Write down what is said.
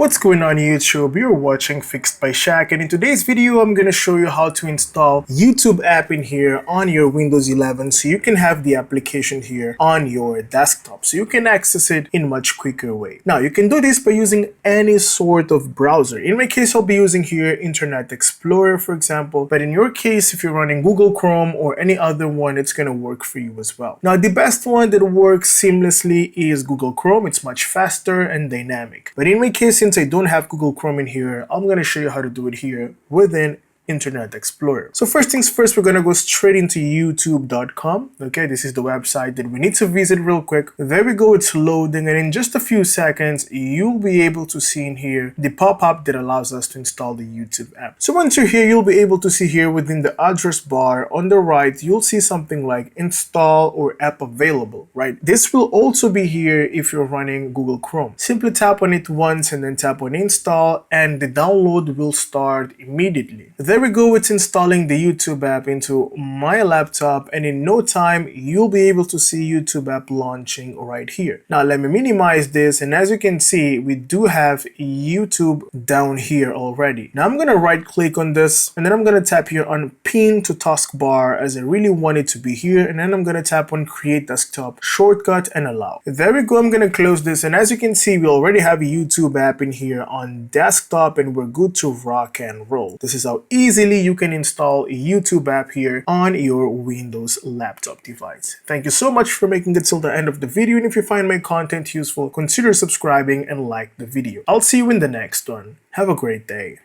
What's going on YouTube? You're watching Fixed by Shaq, and in today's video I'm going to show you how to install YouTube app in here on your Windows 11 so you can have the application here on your desktop so you can access it in much quicker way. Now you can do this by using any sort of browser. In my case I'll be using here Internet Explorer for example, but in your case if you're running Google Chrome or any other one it's going to work for you as well. Now the best one that works seamlessly is Google Chrome. It's much faster and dynamic. But in my case, since I don't have Google Chrome in here, I'm going to show you how to do it here within Internet Explorer. So first things first, we're going to go straight into you.tube.com. Okay, this is the website that we need to visit real quick. There we go, it's loading, and in just a few seconds, you'll be able to see in here the pop-up that allows us to install the YouTube app. So once you're here, you'll be able to see here within the address bar on the right, you'll see something like install or app available, right? This will also be here if you're running Google Chrome. Simply tap on it once and then tap on install, and the download will start immediately. There we go, it's installing the YouTube app into my laptop, and in no time you'll be able to see YouTube app launching right here. Now let me minimize this, and as you can see we do have YouTube down here already. Now I'm gonna right click on this, and then I'm gonna tap here on pin to taskbar as I really want it to be here, and then I'm gonna tap on create desktop shortcut and allow. There we go, I'm gonna close this, and as you can see we already have a YouTube app in here on desktop and we're good to rock and roll. This is how easily you can install a YouTube app here on your Windows laptop device. Thank you so much for making it till the end of the video, and if you find my content useful, consider subscribing and like the video. I'll see you in the next one. Have a great day.